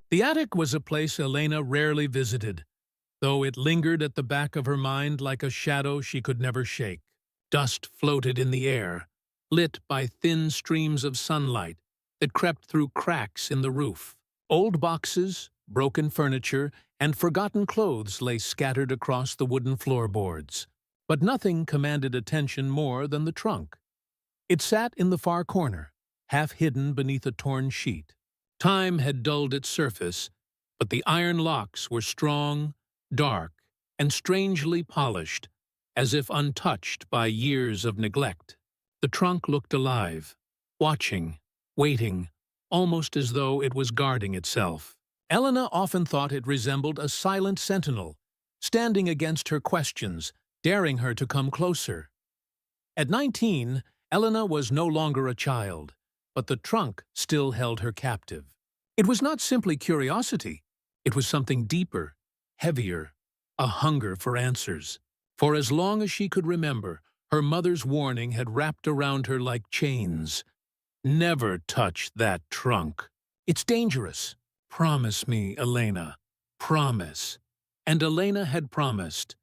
The attic was a place Elena rarely visited, though it lingered at the back of her mind like a shadow she could never shake. Dust floated in the air, lit by thin streams of sunlight that crept through cracks in the roof. Old boxes, broken furniture, and forgotten clothes lay scattered across the wooden floorboards. But nothing commanded attention more than the trunk. It sat in the far corner, half hidden beneath a torn sheet. Time had dulled its surface, but the iron locks were strong, dark, and strangely polished, as if untouched by years of neglect. The trunk looked alive, watching, waiting, almost as though it was guarding itself. Elena often thought it resembled a silent sentinel, standing against her questions, daring her to come closer. At 19, Elena was no longer a child, but the trunk still held her captive. It was not simply curiosity. It was something deeper, heavier, a hunger for answers. For as long as she could remember, her mother's warning had wrapped around her like chains. Never touch that trunk. It's dangerous. Promise me, Elena. Promise. And Elena had promised.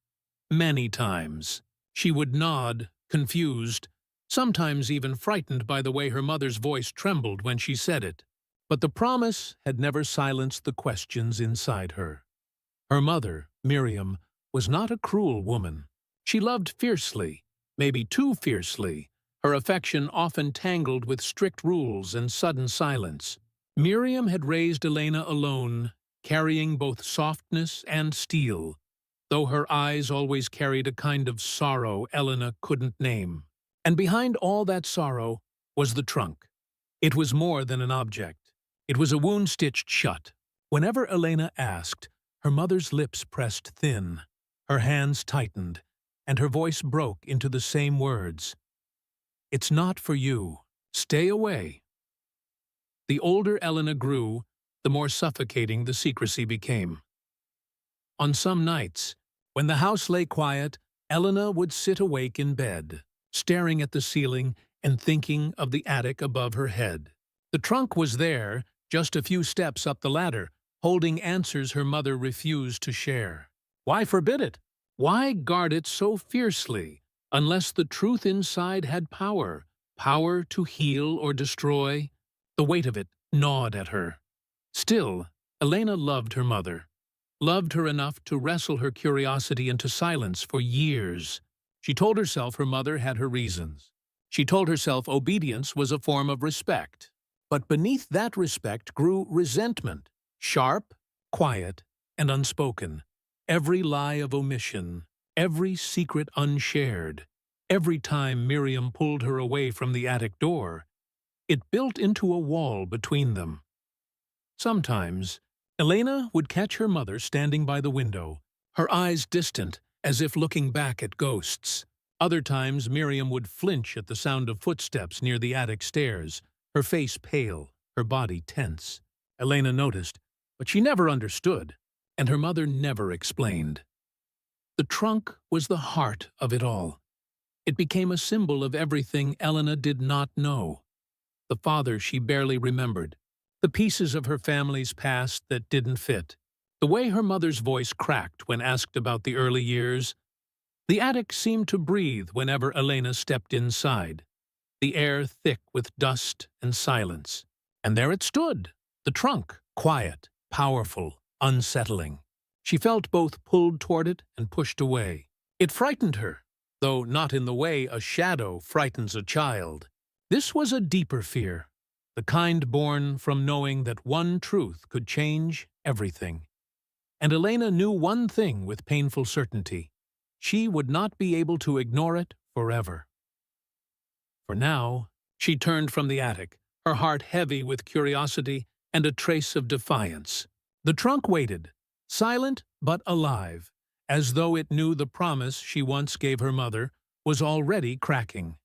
Many times. She would nod, confused, sometimes even frightened by the way her mother's voice trembled when she said it. But the promise had never silenced the questions inside her. Her mother, Miriam, was not a cruel woman. She loved fiercely, maybe too fiercely, her affection often tangled with strict rules and sudden silence. Miriam had raised Elena alone, carrying both softness and steel, though her eyes always carried a kind of sorrow Elena couldn't name. And behind all that sorrow was the trunk. It was more than an object. It was a wound stitched shut. Whenever Elena asked, her mother's lips pressed thin, her hands tightened, and her voice broke into the same words. "It's not for you. Stay away." The older Elena grew, the more suffocating the secrecy became. On some nights, when the house lay quiet, Elena would sit awake in bed, staring at the ceiling and thinking of the attic above her head. The trunk was there, just a few steps up the ladder, holding answers her mother refused to share. Why forbid it? Why guard it so fiercely, unless the truth inside had power, power to heal or destroy? The weight of it gnawed at her. Still, Elena loved her mother, loved her enough to wrestle her curiosity into silence for years. She told herself her mother had her reasons. She told herself obedience was a form of respect. But beneath that respect grew resentment, sharp, quiet, and unspoken. Every lie of omission, every secret unshared, every time Miriam pulled her away from the attic door, it built into a wall between them. Sometimes, Elena would catch her mother standing by the window, her eyes distant, as if looking back at ghosts. Other times, Miriam would flinch at the sound of footsteps near the attic stairs, her face pale, her body tense. Elena noticed, but she never understood, and her mother never explained. The trunk was the heart of it all. It became a symbol of everything Elena did not know. The father she barely remembered, the pieces of her family's past that didn't fit, the way her mother's voice cracked when asked about the early years. The attic seemed to breathe whenever Elena stepped inside, the air thick with dust and silence. And there it stood, the trunk, quiet, powerful, unsettling. She felt both pulled toward it and pushed away. It frightened her, though not in the way a shadow frightens a child. This was a deeper fear, the kind born from knowing that one truth could change everything. And Elena knew one thing with painful certainty. She would not be able to ignore it forever. For now, she turned from the attic, her heart heavy with curiosity and a trace of defiance. The trunk waited, silent but alive, as though it knew the promise she once gave her mother was already cracking.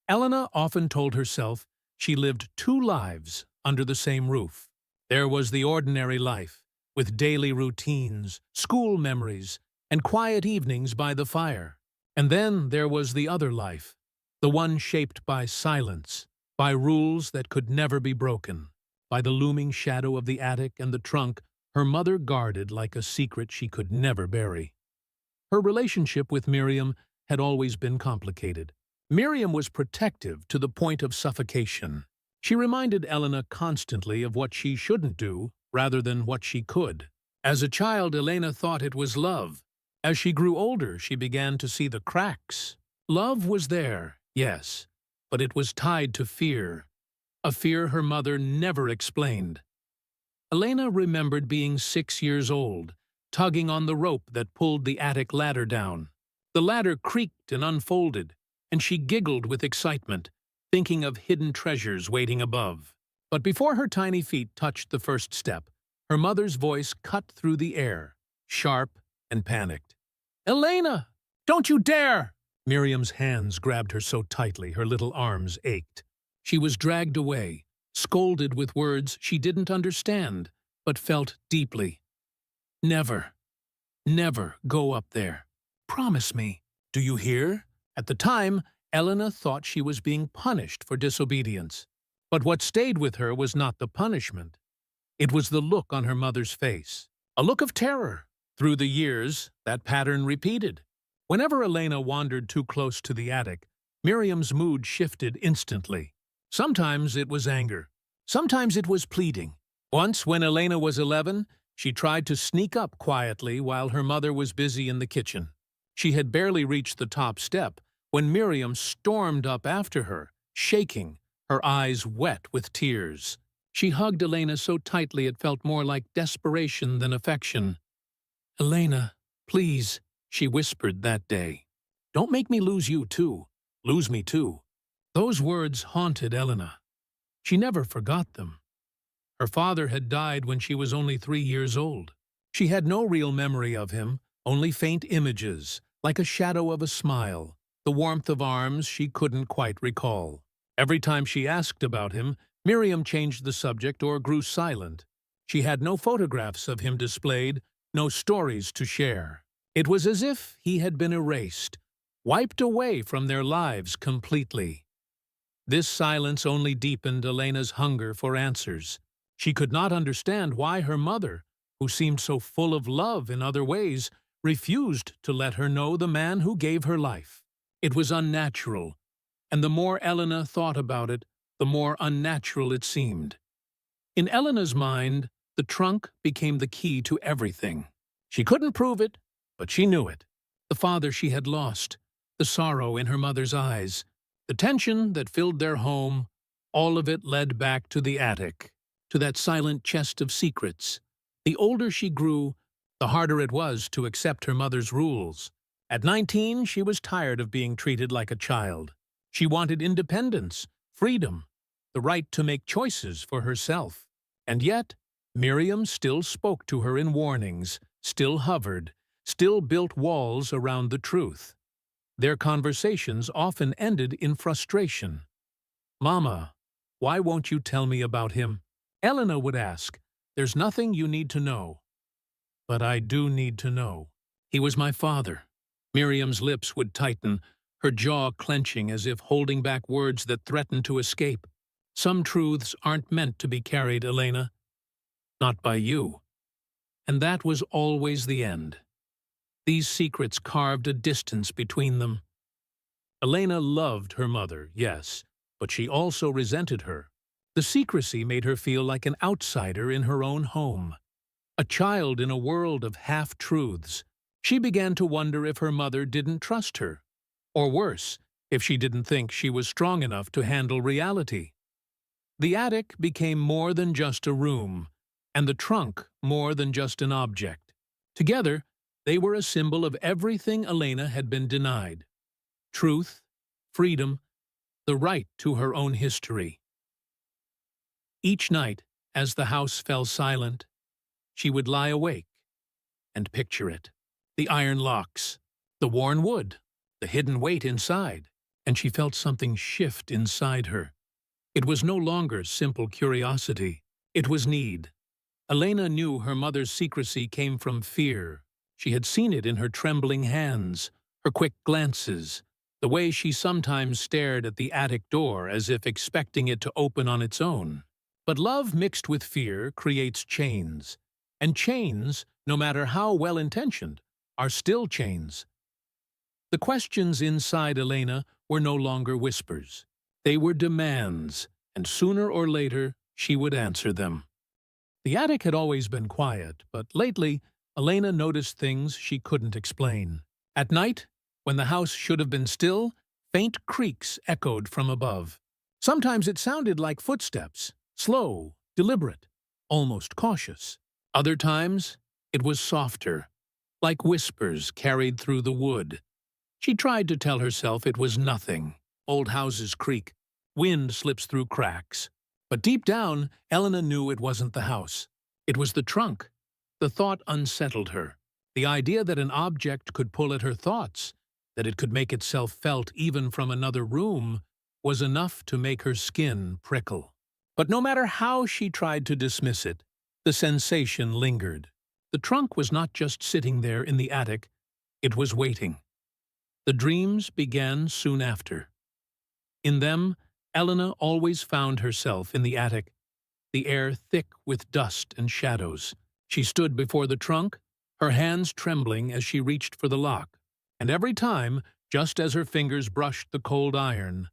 Elena often told herself she lived two lives under the same roof. There was the ordinary life, with daily routines, school memories, and quiet evenings by the fire. And then there was the other life, the one shaped by silence, by rules that could never be broken. by the looming shadow of the attic and the trunk her mother guarded like a secret she could never bury. Her relationship with Miriam had always been complicated. Miriam was protective to the point of suffocation. She reminded Elena constantly of what she shouldn't do rather than what she could. As a child, Elena thought it was love. As she grew older, she began to see the cracks. Love was there, yes, but it was tied to fear, a fear her mother never explained. Elena remembered being 6 years old, tugging on the rope that pulled the attic ladder down. The ladder creaked and unfolded, and she giggled with excitement, thinking of hidden treasures waiting above. But before her tiny feet touched the first step, her mother's voice cut through the air, sharp and panicked. "Elena! Don't you dare!" Miriam's hands grabbed her so tightly her little arms ached. She was dragged away, scolded with words she didn't understand, but felt deeply. "Never, never go up there. Promise me. Do you hear?" At the time, Elena thought she was being punished for disobedience. But what stayed with her was not the punishment. It was the look on her mother's face, a look of terror. Through the years, that pattern repeated. Whenever Elena wandered too close to the attic, Miriam's mood shifted instantly. Sometimes it was anger. Sometimes it was pleading. Once, when Elena was 11, she tried to sneak up quietly while her mother was busy in the kitchen. She had barely reached the top step when Miriam stormed up after her, shaking, her eyes wet with tears. She hugged Elena so tightly it felt more like desperation than affection. "Elena, please," she whispered that day. "Don't make me lose you too. Lose me too." Those words haunted Elena. She never forgot them. Her father had died when she was only 3 years old. She had no real memory of him, only faint images, like a shadow of a smile, the warmth of arms she couldn't quite recall. Every time she asked about him, Miriam changed the subject or grew silent. She had no photographs of him displayed, no stories to share. It was as if he had been erased, wiped away from their lives completely. This silence only deepened Elena's hunger for answers. She could not understand why her mother, who seemed so full of love in other ways, refused to let her know the man who gave her life. It was unnatural, and the more Elena thought about it, the more unnatural it seemed. In Elena's mind, the trunk became the key to everything. She couldn't prove it, but she knew it. The father she had lost, the sorrow in her mother's eyes, the tension that filled their home, all of it led back to the attic, to that silent chest of secrets. The older she grew, the harder it was to accept her mother's rules. At 19, she was tired of being treated like a child. She wanted independence, freedom, the right to make choices for herself. And yet, Miriam still spoke to her in warnings, still hovered, still built walls around the truth. Their conversations often ended in frustration. "Mama, why won't you tell me about him?" Elena would ask. "There's nothing you need to know." "But I do need to know. He was my father." Miriam's lips would tighten, her jaw clenching as if holding back words that threatened to escape. "Some truths aren't meant to be carried, Elena. Not by you." And that was always the end. These secrets carved a distance between them. Elena loved her mother, yes, but she also resented her. The secrecy made her feel like an outsider in her own home, a child in a world of half-truths. She began to wonder if her mother didn't trust her, or worse, if she didn't think she was strong enough to handle reality. The attic became more than just a room, and the trunk more than just an object. Together, they were a symbol of everything Elena had been denied: truth, freedom, the right to her own history. Each night, as the house fell silent, she would lie awake and picture it. The iron locks, the worn wood, the hidden weight inside, and she felt something shift inside her. It was no longer simple curiosity. It was need. Elena knew her mother's secrecy came from fear. She had seen it in her trembling hands, her quick glances, the way she sometimes stared at the attic door as if expecting it to open on its own. But love mixed with fear creates chains. And chains, no matter how well-intentioned, are still chains. The questions inside Elena were no longer whispers. They were demands, and sooner or later she would answer them. The attic had always been quiet, but lately Elena noticed things she couldn't explain. At night, when the house should have been still, faint creaks echoed from above. Sometimes it sounded like footsteps, slow, deliberate, almost cautious. Other times, it was softer, like whispers carried through the wood. She tried to tell herself it was nothing. Old houses creak, wind slips through cracks. But deep down, Elena knew it wasn't the house. It was the trunk. The thought unsettled her. The idea that an object could pull at her thoughts, that it could make itself felt even from another room, was enough to make her skin prickle. But no matter how she tried to dismiss it, the sensation lingered. The trunk was not just sitting there in the attic, it was waiting. The dreams began soon after. In them, Elena always found herself in the attic, the air thick with dust and shadows. She stood before the trunk, her hands trembling as she reached for the lock. And every time, just as her fingers brushed the cold iron,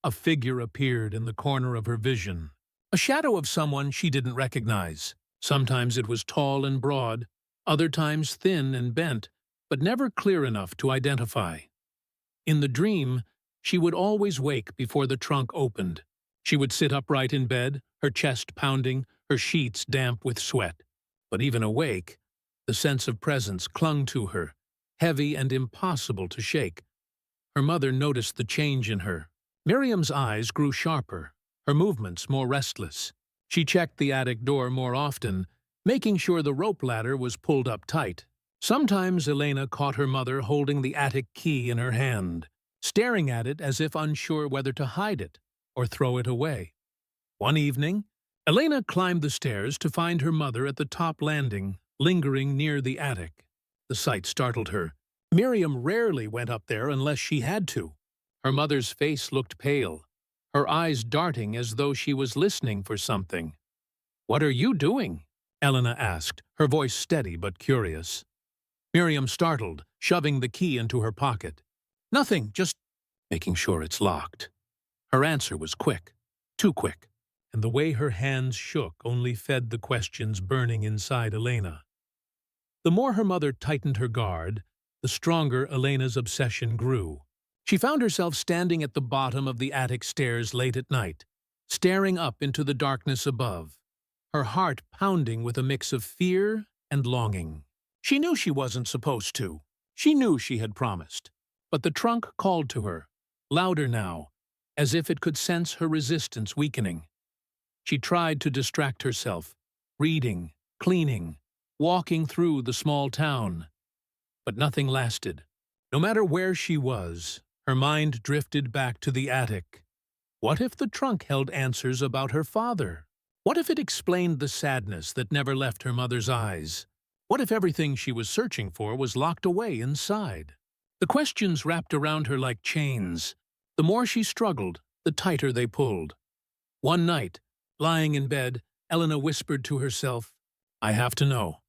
a figure appeared in the corner of her vision. A shadow of someone she didn't recognize. Sometimes it was tall and broad, other times thin and bent, but never clear enough to identify. In the dream, she would always wake before the trunk opened. She would sit upright in bed, her chest pounding, her sheets damp with sweat. But even awake, the sense of presence clung to her, heavy and impossible to shake. Her mother noticed the change in her. Miriam's eyes grew sharper, her movements more restless. She checked the attic door more often, making sure the rope ladder was pulled up tight. Sometimes Elena caught her mother holding the attic key in her hand, staring at it as if unsure whether to hide it or throw it away. One evening, Elena climbed the stairs to find her mother at the top landing, lingering near the attic. The sight startled her. Miriam rarely went up there unless she had to. Her mother's face looked pale, her eyes darting as though she was listening for something. "What are you doing?" Elena asked, her voice steady but curious. Miriam startled, shoving the key into her pocket. "Nothing, just making sure it's locked." Her answer was quick, too quick, and the way her hands shook only fed the questions burning inside Elena. The more her mother tightened her guard, the stronger Elena's obsession grew. She found herself standing at the bottom of the attic stairs late at night, staring up into the darkness above, her heart pounding with a mix of fear and longing. She knew she wasn't supposed to. She knew she had promised. But the trunk called to her, louder now, as if it could sense her resistance weakening. She tried to distract herself, reading, cleaning, walking through the small town. But nothing lasted. No matter where she was, her mind drifted back to the attic. What if the trunk held answers about her father? What if it explained the sadness that never left her mother's eyes? What if everything she was searching for was locked away inside? The questions wrapped around her like chains. The more she struggled, the tighter they pulled. One night, lying in bed, Elena whispered to herself, "I have to know."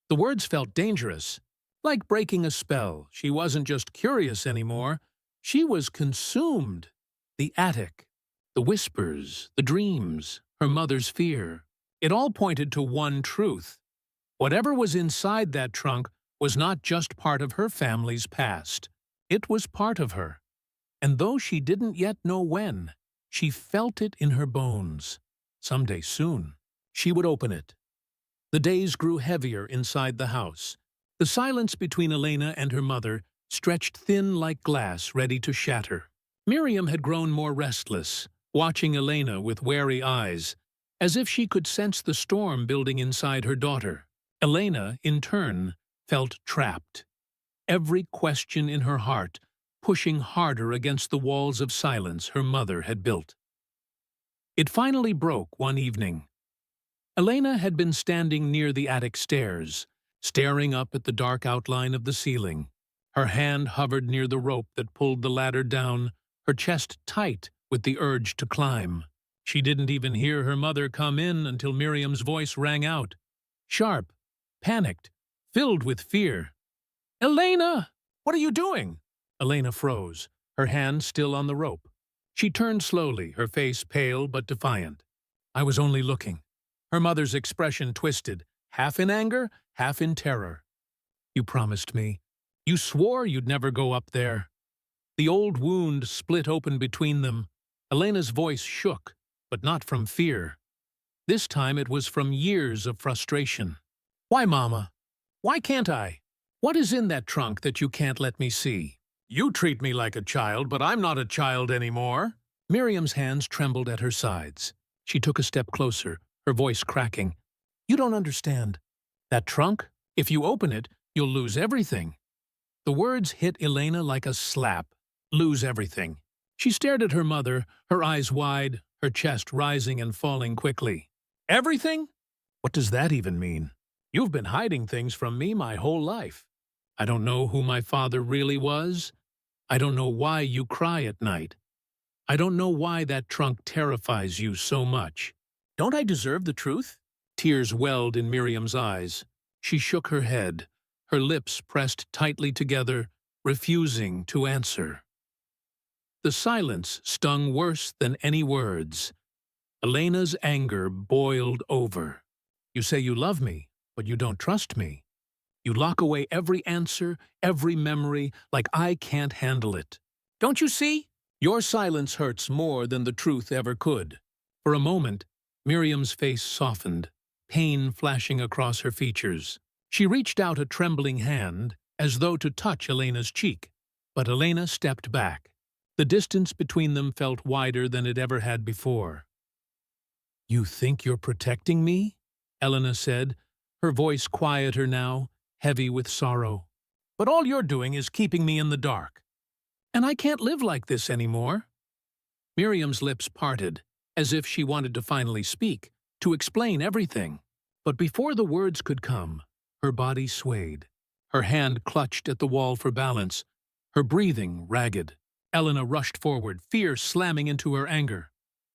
The words felt dangerous. Like breaking a spell, she wasn't just curious anymore. She was consumed. The attic, the whispers, the dreams, her mother's fear. It all pointed to one truth. Whatever was inside that trunk was not just part of her family's past. It was part of her. And though she didn't yet know when, she felt it in her bones. Someday soon, she would open it. The days grew heavier inside the house. The silence between Elena and her mother stretched thin like glass ready to shatter. Miriam had grown more restless, watching Elena with wary eyes, as if she could sense the storm building inside her daughter. Elena, in turn, felt trapped. Every question in her heart pushing harder against the walls of silence her mother had built. It finally broke one evening. Elena had been standing near the attic stairs, staring up at the dark outline of the ceiling. Her hand hovered near the rope that pulled the ladder down, her chest tight with the urge to climb. She didn't even hear her mother come in until Miriam's voice rang out. Sharp, panicked, filled with fear. "Elena! What are you doing?" Elena froze, her hand still on the rope. She turned slowly, her face pale but defiant. "I was only looking." Her mother's expression twisted, half in anger, half in terror. "You promised me. You swore you'd never go up there." The old wound split open between them. Elena's voice shook, but not from fear. This time it was from years of frustration. "Why, Mama? Why can't I? What is in that trunk that you can't let me see? You treat me like a child, but I'm not a child anymore." Miriam's hands trembled at her sides. She took a step closer, her voice cracking. "You don't understand. That trunk, if you open it, you'll lose everything." The words hit Elena like a slap. Lose everything. She stared at her mother, her eyes wide, her chest rising and falling quickly. "Everything? What does that even mean? You've been hiding things from me my whole life. I don't know who my father really was. I don't know why you cry at night. I don't know why that trunk terrifies you so much. Don't I deserve the truth?" Tears welled in Miriam's eyes. She shook her head, her lips pressed tightly together, refusing to answer. The silence stung worse than any words. Elena's anger boiled over. "You say you love me, but you don't trust me. You lock away every answer, every memory, like I can't handle it. Don't you see? Your silence hurts more than the truth ever could." For a moment, Miriam's face softened, pain flashing across her features. She reached out a trembling hand, as though to touch Elena's cheek, but Elena stepped back. The distance between them felt wider than it ever had before. "You think you're protecting me?" Elena said, her voice quieter now, heavy with sorrow. "But all you're doing is keeping me in the dark. And I can't live like this anymore." Miriam's lips parted, as if she wanted to finally speak, to explain everything. But before the words could come, her body swayed. Her hand clutched at the wall for balance, her breathing ragged. Elena rushed forward, fear slamming into her anger.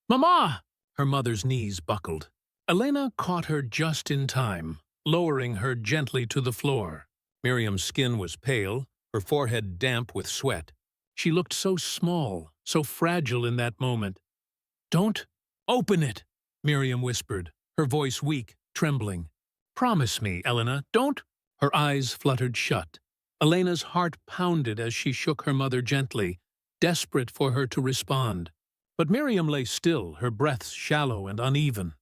"Mama!" Her mother's knees buckled. Elena caught her just in time, lowering her gently to the floor. Miriam's skin was pale, her forehead damp with sweat. She looked so small, so fragile in that moment. "Don't open it," Miriam whispered, her voice weak, trembling. "Promise me, Elena, don't." Her eyes fluttered shut. Elena's heart pounded as she shook her mother gently, desperate for her to respond. But Miriam lay still, her breaths shallow and uneven.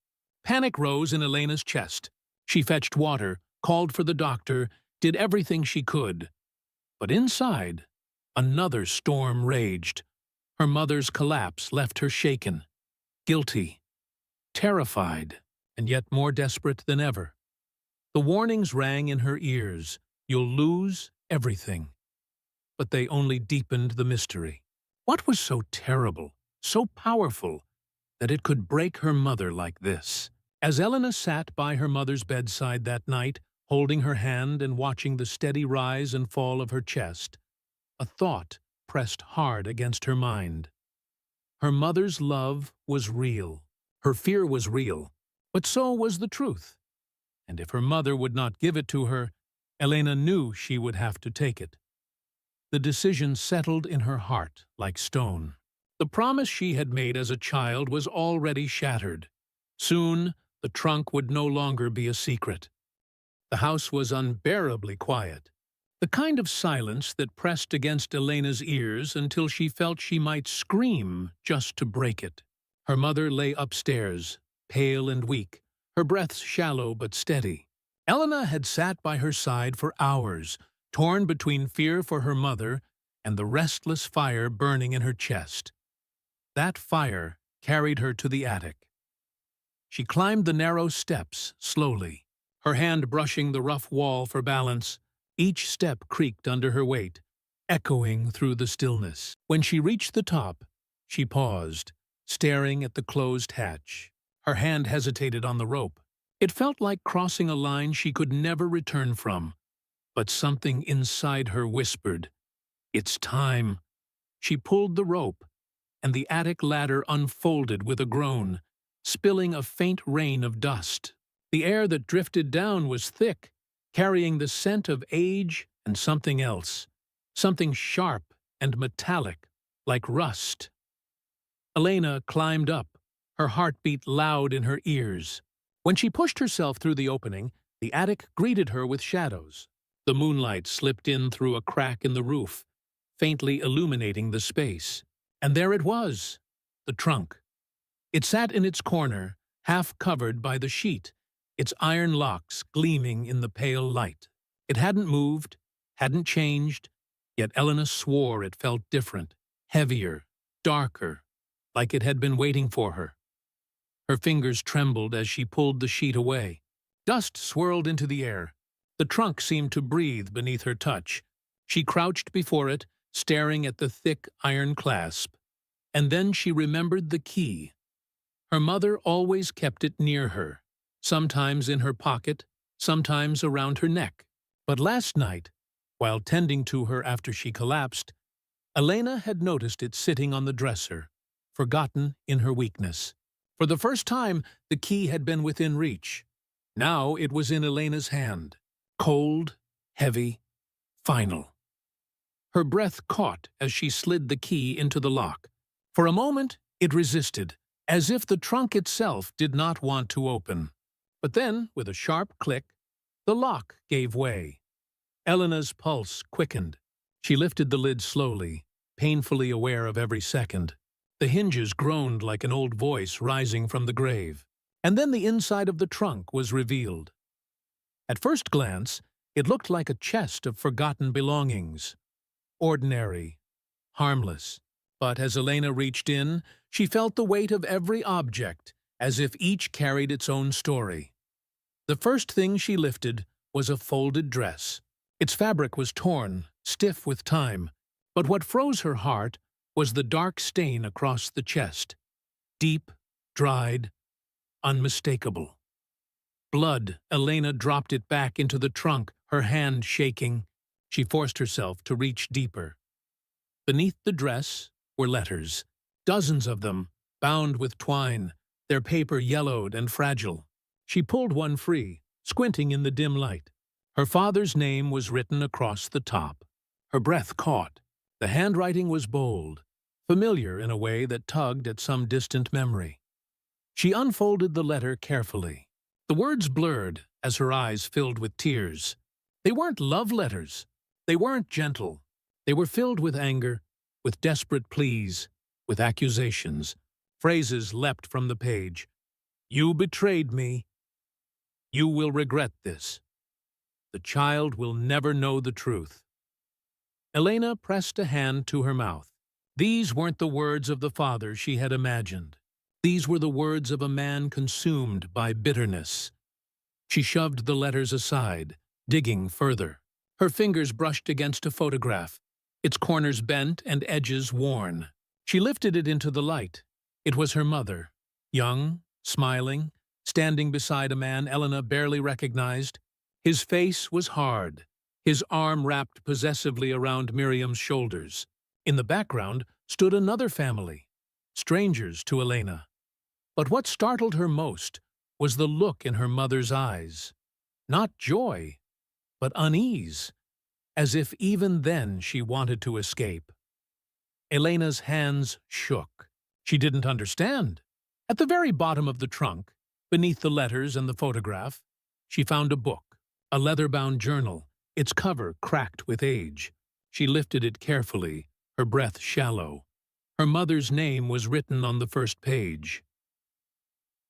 Panic rose in Elena's chest. She fetched water, called for the doctor, did everything she could. But inside, another storm raged. Her mother's collapse left her shaken, guilty, terrified, and yet more desperate than ever. The warnings rang in her ears. You'll lose everything. But they only deepened the mystery. What was so terrible, so powerful, that it could break her mother like this? As Elena sat by her mother's bedside that night, holding her hand and watching the steady rise and fall of her chest, a thought pressed hard against her mind. Her mother's love was real. Her fear was real, but so was the truth. And if her mother would not give it to her, Elena knew she would have to take it. The decision settled in her heart like stone. The promise she had made as a child was already shattered. Soon, the trunk would no longer be a secret. The house was unbearably quiet, the kind of silence that pressed against Elena's ears until she felt she might scream just to break it. Her mother lay upstairs, pale and weak, her breaths shallow but steady. Elena had sat by her side for hours, torn between fear for her mother and the restless fire burning in her chest. That fire carried her to the attic. She climbed the narrow steps slowly, her hand brushing the rough wall for balance. Each step creaked under her weight, echoing through the stillness. When she reached the top, she paused, staring at the closed hatch. Her hand hesitated on the rope. It felt like crossing a line she could never return from. But something inside her whispered, "It's time." She pulled the rope, and the attic ladder unfolded with a groan, spilling a faint rain of dust. The air that drifted down was thick, carrying the scent of age and something else, something sharp and metallic, like rust. Elena climbed up, her heartbeat loud in her ears. When she pushed herself through the opening, the attic greeted her with shadows. The moonlight slipped in through a crack in the roof, faintly illuminating the space. And there it was, the trunk. It sat in its corner, half covered by the sheet, its iron locks gleaming in the pale light. It hadn't moved, hadn't changed, yet Elena swore it felt different, heavier, darker, like it had been waiting for her. Her fingers trembled as she pulled the sheet away. Dust swirled into the air. The trunk seemed to breathe beneath her touch. She crouched before it, staring at the thick iron clasp. And then she remembered the key. Her mother always kept it near her, sometimes in her pocket, sometimes around her neck. But last night, while tending to her after she collapsed, Elena had noticed it sitting on the dresser, forgotten in her weakness. For the first time, the key had been within reach. Now it was in Elena's hand, cold, heavy, final. Her breath caught as she slid the key into the lock. For a moment, it resisted, as if the trunk itself did not want to open. But then, with a sharp click, the lock gave way. Elena's pulse quickened. She lifted the lid slowly, painfully aware of every second. The hinges groaned like an old voice rising from the grave. And then the inside of the trunk was revealed. At first glance, it looked like a chest of forgotten belongings. Ordinary, harmless. But as Elena reached in, she felt the weight of every object, as if each carried its own story. The first thing she lifted was a folded dress. Its fabric was torn, stiff with time, but what froze her heart was the dark stain across the chest. Deep, dried, unmistakable. Blood. Elena dropped it back into the trunk, her hand shaking. She forced herself to reach deeper. Beneath the dress were letters, dozens of them, bound with twine, their paper yellowed and fragile. She pulled one free, squinting in the dim light. Her father's name was written across the top. Her breath caught. The handwriting was bold, familiar in a way that tugged at some distant memory. She unfolded the letter carefully. The words blurred as her eyes filled with tears. They weren't love letters. They weren't gentle. They were filled with anger, with desperate pleas, with accusations. Phrases leapt from the page. "You betrayed me. You will regret this. The child will never know the truth." Elena pressed a hand to her mouth. These weren't the words of the father she had imagined. These were the words of a man consumed by bitterness. She shoved the letters aside, digging further. Her fingers brushed against a photograph, its corners bent and edges worn. She lifted it into the light. It was her mother, young, smiling, standing beside a man Elena barely recognized. His face was hard, his arm wrapped possessively around Miriam's shoulders. In the background stood another family, strangers to Elena. But what startled her most was the look in her mother's eyes. Not joy, but unease, as if even then she wanted to escape. Elena's hands shook. She didn't understand. At the very bottom of the trunk, beneath the letters and the photograph, she found a book, a leather-bound journal, its cover cracked with age. She lifted it carefully, her breath shallow. Her mother's name was written on the first page.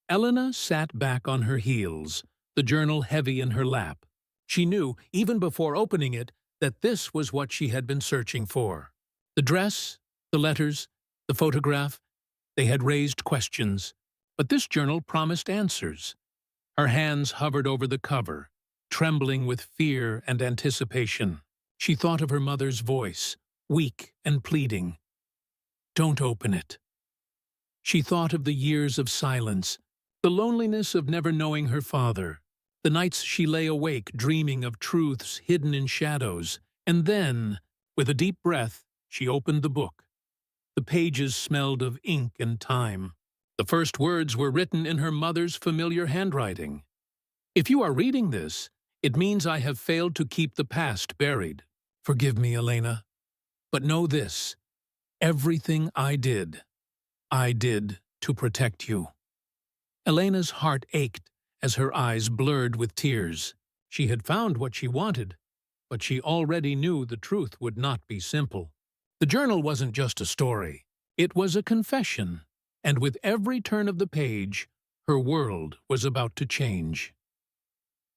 Elena sat back on her heels, the journal heavy in her lap. She knew, even before opening it, that this was what she had been searching for. The dress, the letters, the photograph, they had raised questions, but this journal promised answers. Her hands hovered over the cover, trembling with fear and anticipation. She thought of her mother's voice, weak and pleading. "Don't open it." She thought of the years of silence, the loneliness of never knowing her father, the nights she lay awake dreaming of truths hidden in shadows, and then, with a deep breath, she opened the book. The pages smelled of ink and time. The first words were written in her mother's familiar handwriting. If you are reading this, it means I have failed to keep the past buried. Forgive me, Elena. But know this, everything I did to protect you. Elena's heart ached as her eyes blurred with tears. She had found what she wanted, but she already knew the truth would not be simple. The journal wasn't just a story. It was a confession, and with every turn of the page, her world was about to change.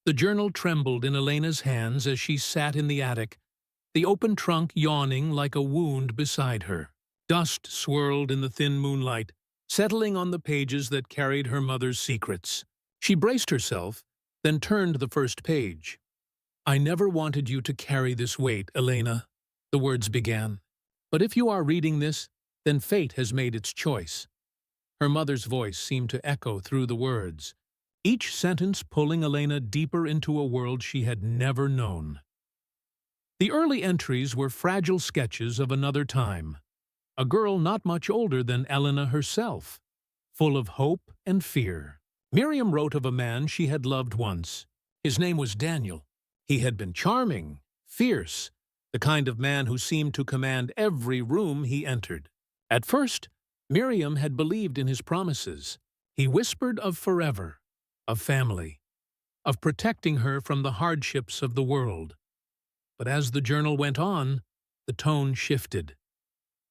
The journal trembled in Elena's hands as she sat in the attic, the open trunk yawning like a wound beside her. Dust swirled in the thin moonlight, settling on the pages that carried her mother's secrets. She braced herself, then turned the first page. "I never wanted you to carry this weight, Elena," the words began. "But if you are reading this, then fate has made its choice." Her mother's voice seemed to echo through the words, each sentence pulling Elena deeper into a world she had never known. The early entries were fragile sketches of another time, a girl not much older than Elena herself, full of hope and fear. Miriam wrote of a man she had loved once. His name was Daniel. He had been charming, fierce, the kind of man who seemed to command every room he entered. At first, Miriam had believed in his promises. He whispered of forever, of family, of protecting her from the hardships of the world. But as the journal went on, the tone shifted.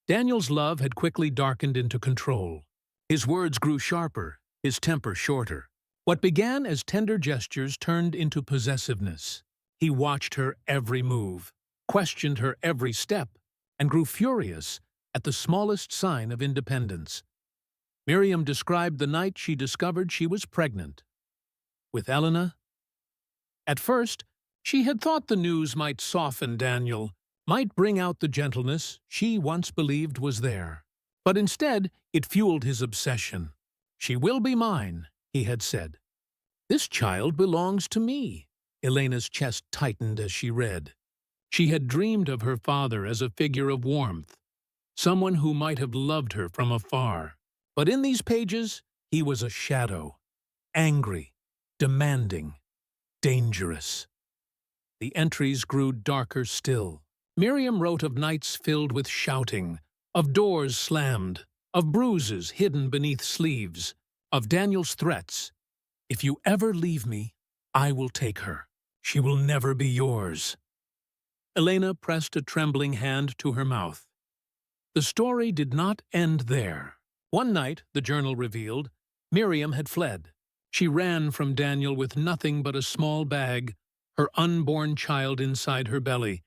Daniel's love had quickly darkened into control. His words grew sharper, his temper shorter. What began as tender gestures turned into possessiveness. He watched her every move, questioned her every step, and grew furious at the smallest sign of independence. Miriam described the night she discovered she was pregnant. With Elena? At first, she had thought the news might soften Daniel, might bring out the gentleness she once believed was there. But instead, it fueled his obsession. "She will be mine," he had said. "This child belongs to me." Elena's chest tightened as she read. She had dreamed of her father as a figure of warmth, someone who might have loved her from afar. But in these pages, he was a shadow, angry, demanding, dangerous. The entries grew darker still. Miriam wrote of nights filled with shouting, of doors slammed, of bruises hidden beneath sleeves, of Daniel's threats. "If you ever leave me, I will take her. She will never be yours." Elena pressed a trembling hand to her mouth. The story did not end there. One night, the journal revealed, Miriam had fled. She ran from Daniel with nothing but a small bag, her unborn child inside her belly,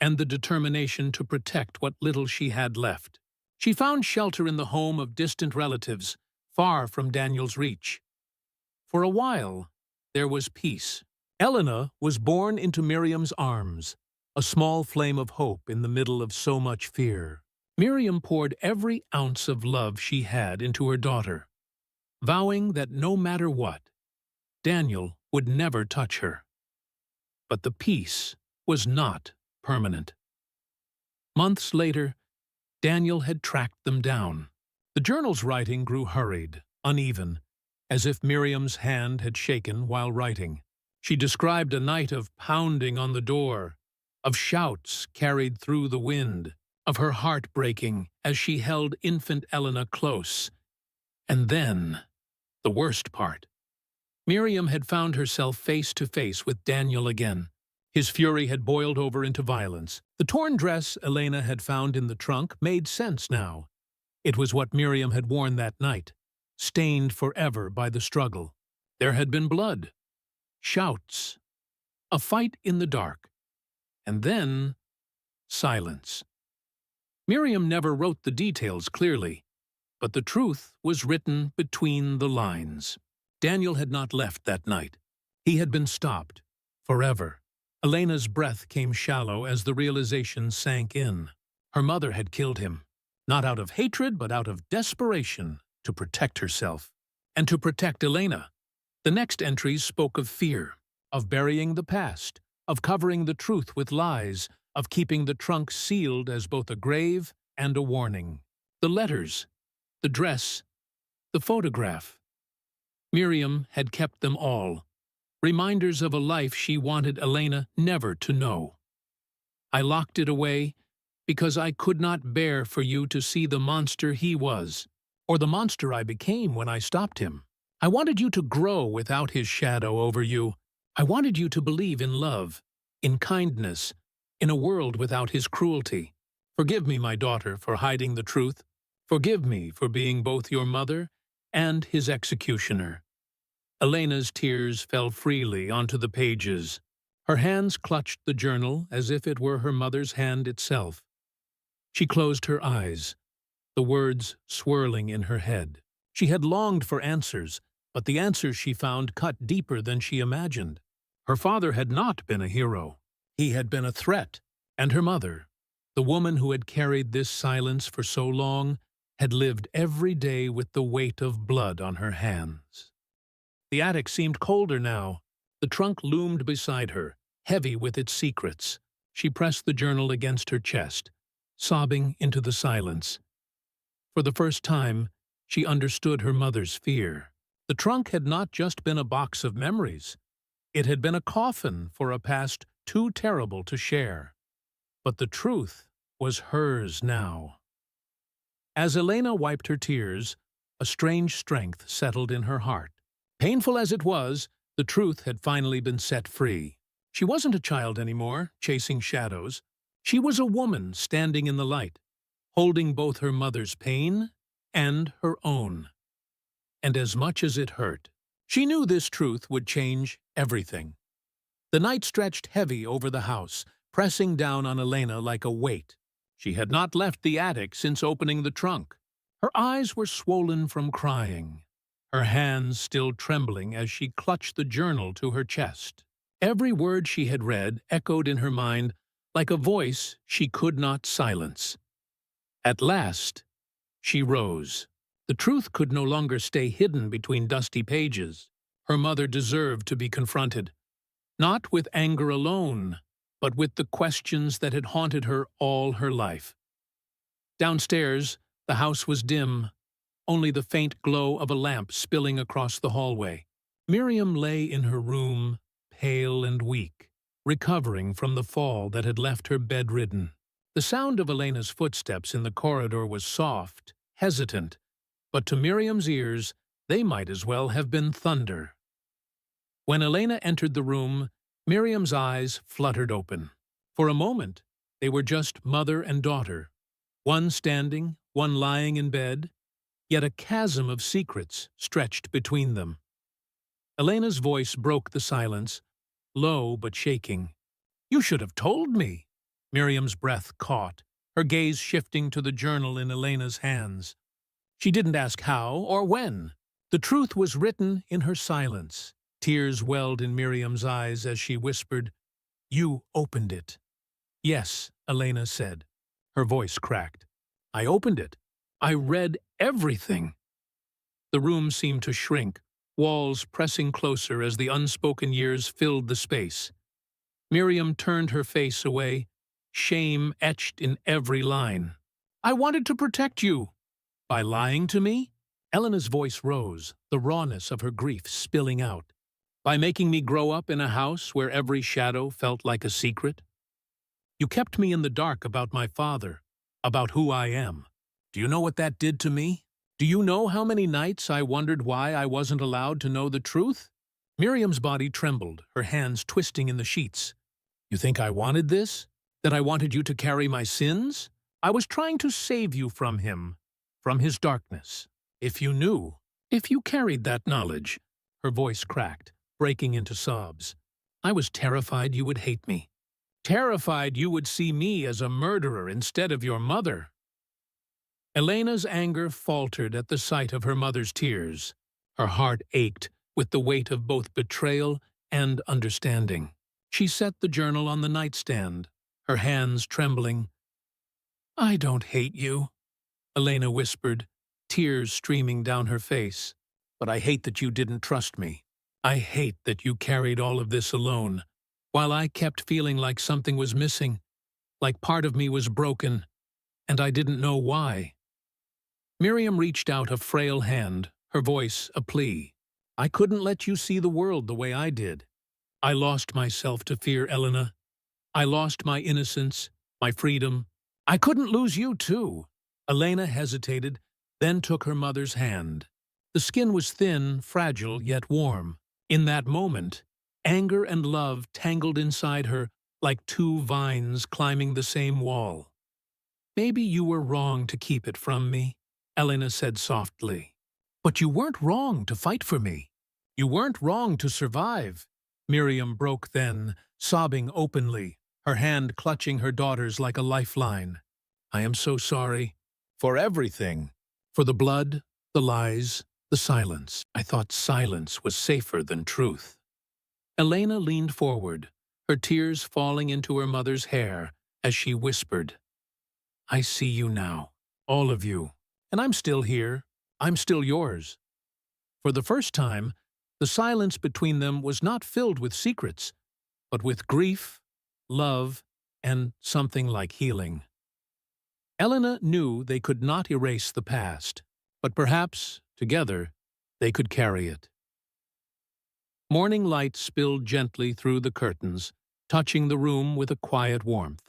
and the determination to protect what little she had left. She found shelter in the home of distant relatives, far from Daniel's reach. For a while, there was peace. Elena was born into Miriam's arms, a small flame of hope in the middle of so much fear. Miriam poured every ounce of love she had into her daughter, vowing that no matter what, Daniel would never touch her. But the peace was not permanent. Months later, Daniel had tracked them down. The journal's writing grew hurried, uneven, as if Miriam's hand had shaken while writing. She described a night of pounding on the door, of shouts carried through the wind, of her heart breaking as she held infant Elena close. And then, the worst part. Miriam had found herself face to face with Daniel again. His fury had boiled over into violence. The torn dress Elena had found in the trunk made sense now. It was what Miriam had worn that night, stained forever by the struggle. There had been blood, shouts, a fight in the dark, and then silence. Miriam never wrote the details clearly, but the truth was written between the lines. Daniel had not left that night. He had been stopped, forever. Elena's breath came shallow as the realization sank in. Her mother had killed him, not out of hatred but out of desperation, to protect herself. And to protect Elena. The next entries spoke of fear, of burying the past, of covering the truth with lies, of keeping the trunk sealed as both a grave and a warning. The letters, the dress, the photograph. Miriam had kept them all, reminders of a life she wanted Elena never to know. I locked it away because I could not bear for you to see the monster he was, or the monster I became when I stopped him. I wanted you to grow without his shadow over you. I wanted you to believe in love, in kindness, in a world without his cruelty. Forgive me, my daughter, for hiding the truth. Forgive me for being both your mother and his executioner. Elena's tears fell freely onto the pages. Her hands clutched the journal as if it were her mother's hand itself. She closed her eyes, the words swirling in her head. She had longed for answers, but the answers she found cut deeper than she imagined. Her father had not been a hero. He had been a threat, and her mother, the woman who had carried this silence for so long, had lived every day with the weight of blood on her hands. The attic seemed colder now. The trunk loomed beside her, heavy with its secrets. She pressed the journal against her chest, sobbing into the silence. For the first time, she understood her mother's fear. The trunk had not just been a box of memories. It had been a coffin for a past too terrible to share. But the truth was hers now. As Elena wiped her tears, a strange strength settled in her heart. Painful as it was, the truth had finally been set free. She wasn't a child anymore, chasing shadows. She was a woman standing in the light, holding both her mother's pain and her own. And as much as it hurt, she knew this truth would change everything. The night stretched heavy over the house, pressing down on Elena like a weight. She had not left the attic since opening the trunk. Her eyes were swollen from crying, her hands still trembling as she clutched the journal to her chest. Every word she had read echoed in her mind like a voice she could not silence. At last, she rose. The truth could no longer stay hidden between dusty pages. Her mother deserved to be confronted, not with anger alone, but with the questions that had haunted her all her life. Downstairs, the house was dim, only the faint glow of a lamp spilling across the hallway. Miriam lay in her room, pale and weak, recovering from the fall that had left her bedridden. The sound of Elena's footsteps in the corridor was soft, hesitant, but to Miriam's ears, they might as well have been thunder. When Elena entered the room, Miriam's eyes fluttered open. For a moment, they were just mother and daughter, one standing, one lying in bed, yet a chasm of secrets stretched between them. Elena's voice broke the silence, low but shaking. "You should have told me." Miriam's breath caught, her gaze shifting to the journal in Elena's hands. She didn't ask how or when. The truth was written in her silence. Tears welled in Miriam's eyes as she whispered, "You opened it." "Yes," Elena said. Her voice cracked. "I opened it. I read everything." The room seemed to shrink, walls pressing closer as the unspoken years filled the space. Miriam turned her face away, shame etched in every line. "I wanted to protect you." "By lying to me?" Elena's voice rose, the rawness of her grief spilling out. "By making me grow up in a house where every shadow felt like a secret? You kept me in the dark about my father, about who I am. Do you know what that did to me? Do you know how many nights I wondered why I wasn't allowed to know the truth?" Miriam's body trembled, her hands twisting in the sheets. "You think I wanted this? That I wanted you to carry my sins? I was trying to save you from him, from his darkness. If you knew, if you carried that knowledge," her voice cracked, breaking into sobs, "I was terrified you would hate me. Terrified you would see me as a murderer instead of your mother." Elena's anger faltered at the sight of her mother's tears. Her heart ached with the weight of both betrayal and understanding. She set the journal on the nightstand, her hands trembling. "I don't hate you," Elena whispered, tears streaming down her face. "But I hate that you didn't trust me. I hate that you carried all of this alone, while I kept feeling like something was missing, like part of me was broken, and I didn't know why." Miriam reached out a frail hand, her voice a plea. I couldn't let you see the world the way I did. I lost myself to fear, Elena. I lost my innocence, my freedom. I couldn't lose you, too. Elena hesitated, then took her mother's hand. The skin was thin, fragile, yet warm. In that moment, anger and love tangled inside her like two vines climbing the same wall. Maybe you were wrong to keep it from me, Elena said softly. But you weren't wrong to fight for me. You weren't wrong to survive. Miriam broke then, sobbing openly, her hand clutching her daughter's like a lifeline. I am so sorry. For everything. For the blood, the lies, the silence. I thought silence was safer than truth. Elena leaned forward, her tears falling into her mother's hair as she whispered, I see you now, all of you, and I'm still here. I'm still yours. For the first time, the silence between them was not filled with secrets, but with grief, love, and something like healing. Elena knew they could not erase the past, but perhaps, together, they could carry it. Morning light spilled gently through the curtains, touching the room with a quiet warmth.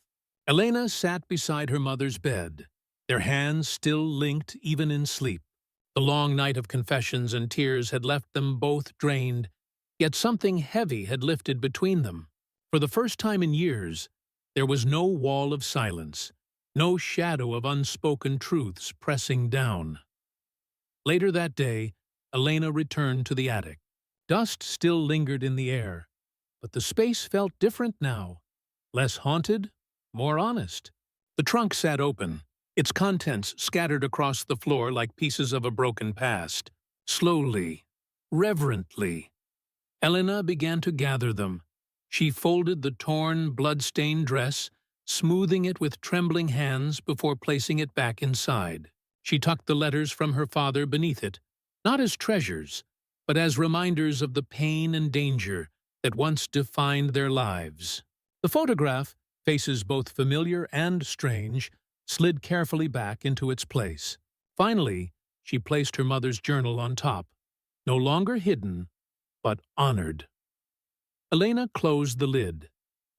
Elena sat beside her mother's bed, their hands still linked even in sleep. The long night of confessions and tears had left them both drained, yet something heavy had lifted between them. For the first time in years, there was no wall of silence, no shadow of unspoken truths pressing down. Later that day, Elena returned to the attic. Dust still lingered in the air, but the space felt different now, less haunted, more honest. The trunk sat open, its contents scattered across the floor like pieces of a broken past. Slowly, reverently, Elena began to gather them. She folded the torn, blood-stained dress, smoothing it with trembling hands before placing it back inside. She tucked the letters from her father beneath it, not as treasures, but as reminders of the pain and danger that once defined their lives. The photograph, faces both familiar and strange, slid carefully back into its place. Finally, she placed her mother's journal on top, no longer hidden, but honored. Elena closed the lid,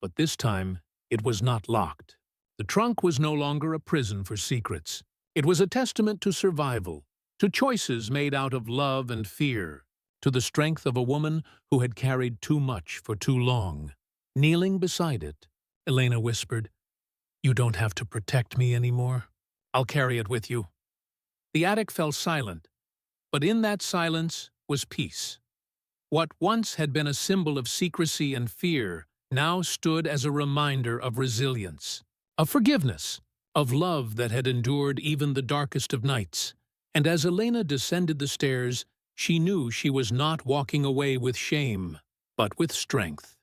but this time it was not locked. The trunk was no longer a prison for secrets. It was a testament to survival, to choices made out of love and fear, to the strength of a woman who had carried too much for too long. Kneeling beside it, Elena whispered, You don't have to protect me anymore. I'll carry it with you. The attic fell silent, but in that silence was peace. What once had been a symbol of secrecy and fear now stood as a reminder of resilience, of forgiveness, of love that had endured even the darkest of nights. And as Elena descended the stairs, she knew she was not walking away with shame, but with strength.